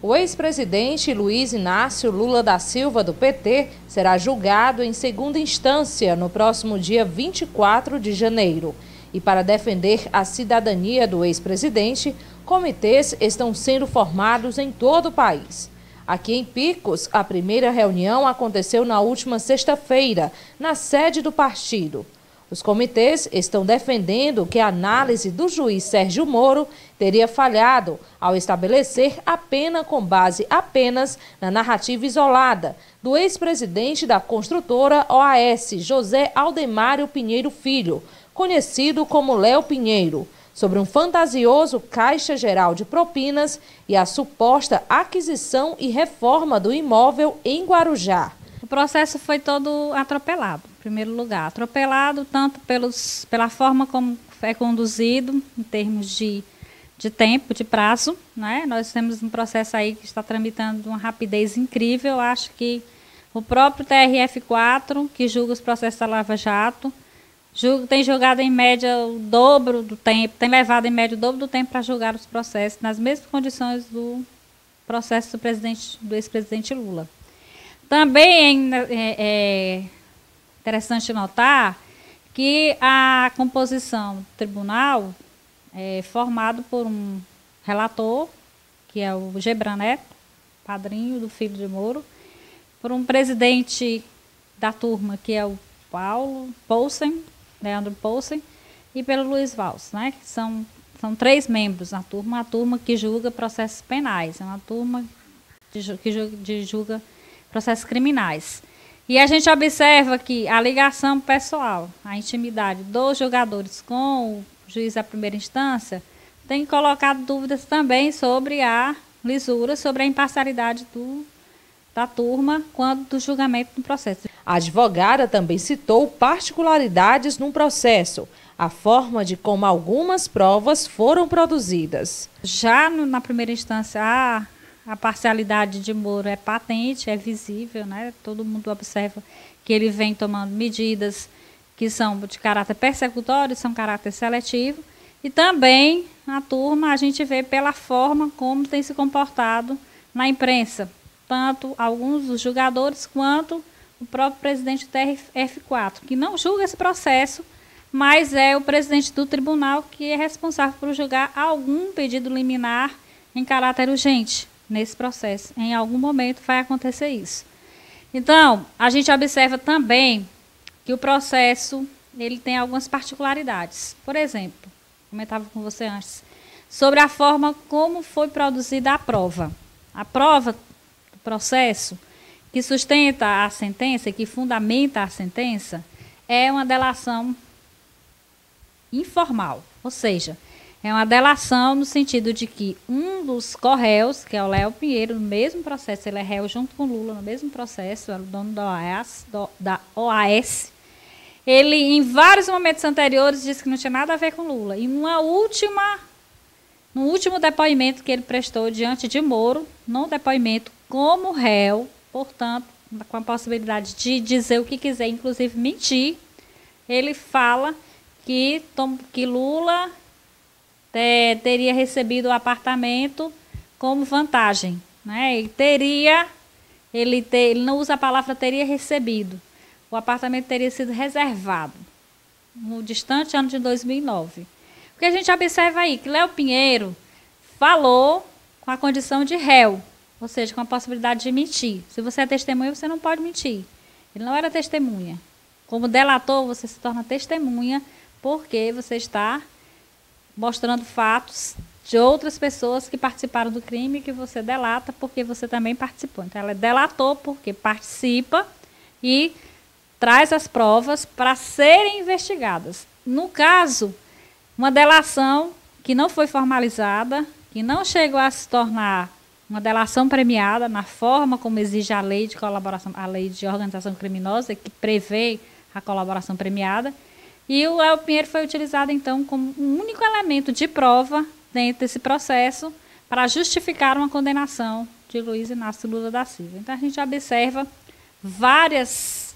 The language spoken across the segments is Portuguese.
O ex-presidente Luiz Inácio Lula da Silva, do PT, será julgado em segunda instância no próximo dia 24 de janeiro. E para defender a cidadania do ex-presidente, comitês estão sendo formados em todo o país. Aqui em Picos, a primeira reunião aconteceu na última sexta-feira, na sede do partido. Os comitês estão defendendo que a análise do juiz Sérgio Moro teria falhado ao estabelecer a pena com base apenas na narrativa isolada do ex-presidente da construtora OAS, José Aldemário Pinheiro Filho, conhecido como Léo Pinheiro, sobre um fantasioso Caixa Geral de Propinas e a suposta aquisição e reforma do imóvel em Guarujá. O processo foi todo atropelado, em primeiro lugar. Atropelado tanto pela forma como é conduzido, em termos de tempo, de prazo, né? Nós temos um processo aí que está tramitando de uma rapidez incrível. Eu acho que o próprio TRF4, que julga os processos da Lava Jato, tem julgado em média o dobro do tempo, tem levado em média o dobro do tempo para julgar os processos, nas mesmas condições do processo do ex-presidente Lula. Também é interessante notar que a composição do tribunal é formada por um relator, que é o Gebran Neto, padrinho do filho de Moro, por um presidente da turma, que é o Leandro Poulsen, e pelo Luiz Valls, né, que são 3 membros na turma, a turma que julga processos penais, é uma turma que julga processos criminais. E a gente observa que a ligação pessoal, a intimidade dos jogadores com o juiz da primeira instância tem colocado dúvidas também sobre a lisura, sobre a imparcialidade da turma quando do julgamento do processo. A advogada também citou particularidades no processo, a forma de como algumas provas foram produzidas. Já na primeira instância, a parcialidade de Moro é patente, é visível, né? Todo mundo observa que ele vem tomando medidas que são de caráter persecutório, são de caráter seletivo. E também a turma a gente vê pela forma como tem se comportado na imprensa, tanto alguns dos julgadores quanto o próprio presidente do TRF4, que não julga esse processo, mas é o presidente do tribunal que é responsável por julgar algum pedido liminar em caráter urgente nesse processo. Em algum momento vai acontecer isso. Então, a gente observa também que o processo ele tem algumas particularidades. Por exemplo, comentava com você antes, sobre a forma como foi produzida a prova. A prova do processo que sustenta a sentença, que fundamenta a sentença, é uma delação informal, ou seja, é uma delação no sentido de que um dos corréus, que é o Léo Pinheiro, no mesmo processo, ele é réu junto com Lula, no mesmo processo, é o dono da OAS, ele, em vários momentos anteriores, disse que não tinha nada a ver com Lula. E no último depoimento que ele prestou diante de Moro, no depoimento como réu, portanto, com a possibilidade de dizer o que quiser, inclusive mentir, ele fala que Lula teria recebido o apartamento como vantagem, né? Ele não usa a palavra teria recebido. O apartamento teria sido reservado no distante ano de 2009. O que a gente observa aí, que Léo Pinheiro falou com a condição de réu, ou seja, com a possibilidade de mentir. Se você é testemunha, você não pode mentir. Ele não era testemunha. Como delator, você se torna testemunha porque você está mostrando fatos de outras pessoas que participaram do crime que você delata porque você também participou. Então, ela é delator porque participa e traz as provas para serem investigadas. No caso, uma delação que não foi formalizada, que não chegou a se tornar uma delação premiada na forma como exige a lei de colaboração, a lei de organização criminosa, que prevê a colaboração premiada. E o Léo Pinheiro foi utilizado, então, como um único elemento de prova dentro desse processo para justificar uma condenação de Luiz Inácio Lula da Silva. Então, a gente observa várias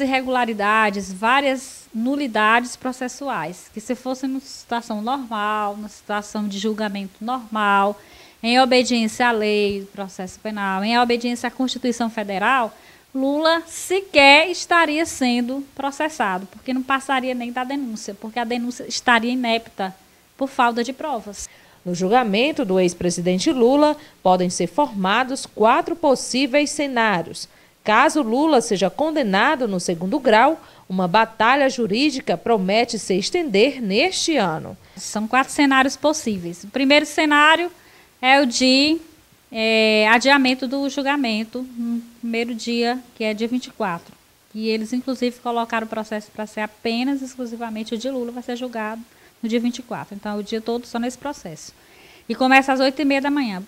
irregularidades, várias nulidades processuais, que se fosse numa situação normal, numa situação de julgamento normal, em obediência à lei do processo penal, em obediência à Constituição Federal, Lula sequer estaria sendo processado, porque não passaria nem da denúncia, porque a denúncia estaria inepta por falta de provas. No julgamento do ex-presidente Lula, podem ser formados 4 possíveis cenários. Caso Lula seja condenado no segundo grau, uma batalha jurídica promete se estender neste ano. São 4 cenários possíveis. O primeiro cenário é o de adiamento do julgamento no primeiro dia, que é dia 24. E eles, inclusive, colocaram o processo para ser apenas, exclusivamente, o de Lula vai ser julgado no dia 24. Então, o dia todo só nesse processo. E começa às 8h30 da manhã.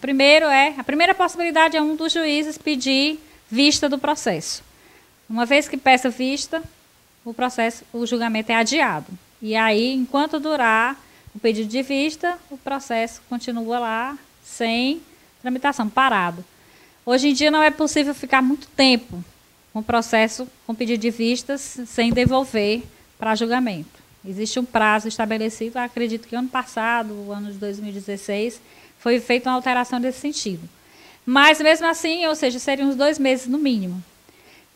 A primeira possibilidade é um dos juízes pedir vista do processo. Uma vez que peça vista, o julgamento é adiado. E aí, enquanto durar o pedido de vista, o processo continua lá sem tramitação, parado. Hoje em dia não é possível ficar muito tempo com o processo com pedido de vistas sem devolver para julgamento. Existe um prazo estabelecido, acredito que ano passado, o ano de 2016, foi feita uma alteração desse sentido. Mas mesmo assim, ou seja, seriam uns 2 meses no mínimo.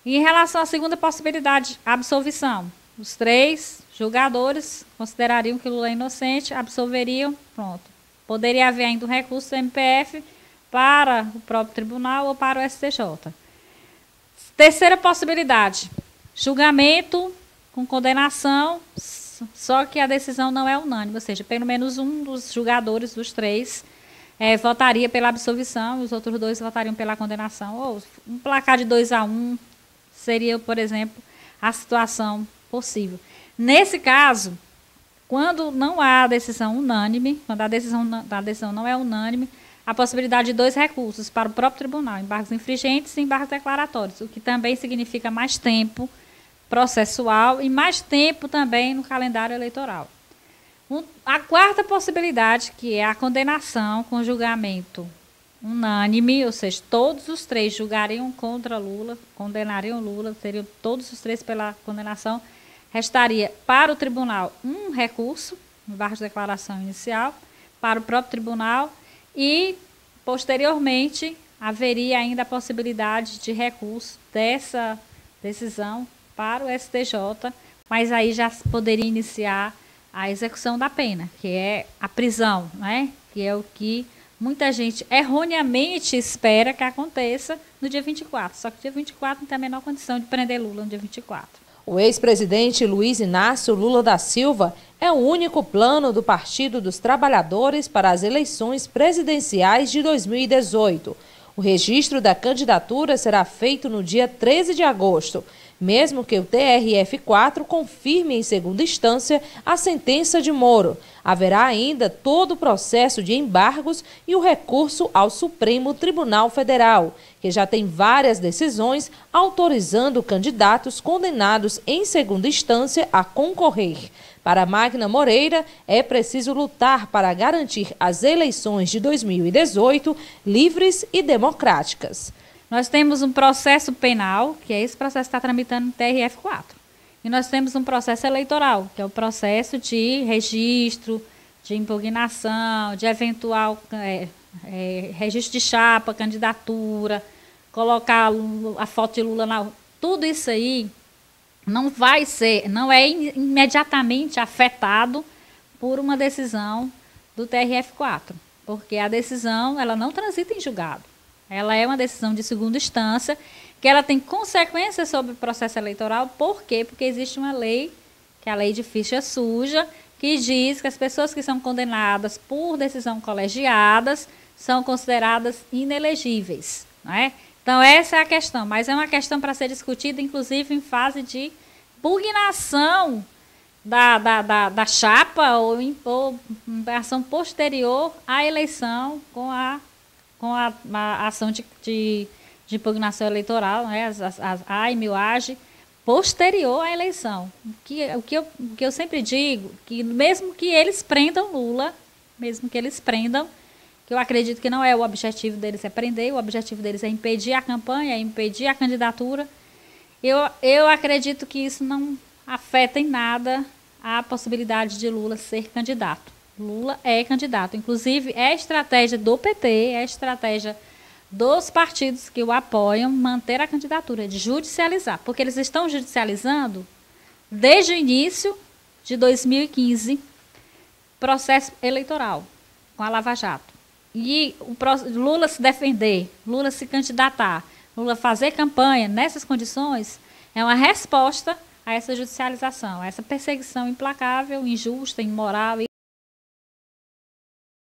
E em relação à segunda possibilidade, absolvição. Os 3 julgadores considerariam que Lula é inocente, absolveriam, pronto. Poderia haver ainda um recurso do MPF para o próprio tribunal ou para o STJ. Terceira possibilidade, julgamento com condenação, só que a decisão não é unânime, ou seja, pelo menos um dos julgadores, dos 3, votaria pela absolvição e os outros 2 votariam pela condenação. Ou um placar de 2-1 seria, por exemplo, a situação possível. Nesse caso, quando não há decisão unânime, quando a decisão não é unânime, a possibilidade de 2 recursos para o próprio tribunal, embargos infringentes e embargos declaratórios, o que também significa mais tempo processual e mais tempo também no calendário eleitoral. A quarta possibilidade, que é a condenação com julgamento unânime, ou seja, todos os 3 julgariam contra Lula, condenariam Lula, seriam todos os 3 pela condenação, restaria para o tribunal um recurso, embargo de declaração inicial, para o próprio tribunal e, posteriormente, haveria ainda a possibilidade de recurso dessa decisão para o STJ, mas aí já poderia iniciar a execução da pena, que é a prisão, né? Que é o que muita gente erroneamente espera que aconteça no dia 24. Só que dia 24 não tem a menor condição de prender Lula no dia 24. O ex-presidente Luiz Inácio Lula da Silva é o único plano do Partido dos Trabalhadores para as eleições presidenciais de 2018. O registro da candidatura será feito no dia 13 de agosto, mesmo que o TRF4 confirme em segunda instância a sentença de Moro. Haverá ainda todo o processo de embargos e o recurso ao Supremo Tribunal Federal, que já tem várias decisões autorizando candidatos condenados em segunda instância a concorrer. Para Magna Moreira, é preciso lutar para garantir as eleições de 2018 livres e democráticas. Nós temos um processo penal, que é esse processo que está tramitando no TRF4. E nós temos um processo eleitoral, que é o processo de registro, de impugnação, de eventual registro de chapa, candidatura, colocar a foto de Lula na... Tudo isso aí não é imediatamente afetado por uma decisão do TRF4, porque a decisão ela não transita em julgado. Ela é uma decisão de segunda instância, que ela tem consequências sobre o processo eleitoral. Por quê? Porque existe uma lei, que é a lei de ficha suja, que diz que as pessoas que são condenadas por decisão colegiadas são consideradas inelegíveis, não é? Então, essa é a questão, mas é uma questão para ser discutida, inclusive, em fase de impugnação da chapa ou ação posterior à eleição com a ação de impugnação eleitoral, né, a AIMIL-AGE, posterior à eleição. O que eu sempre digo, que mesmo que eles prendam Lula, que eu acredito que não é o objetivo deles é prender, o objetivo deles é impedir a campanha, é impedir a candidatura, eu acredito que isso não afeta em nada a possibilidade de Lula ser candidato. Lula é candidato. Inclusive, é a estratégia do PT, é a estratégia dos partidos que o apoiam manter a candidatura, de judicializar. Porque eles estão judicializando desde o início de 2015, processo eleitoral, com a Lava Jato. E Lula se defender, Lula se candidatar, Lula fazer campanha nessas condições, é uma resposta a essa judicialização, a essa perseguição implacável, injusta, imoral.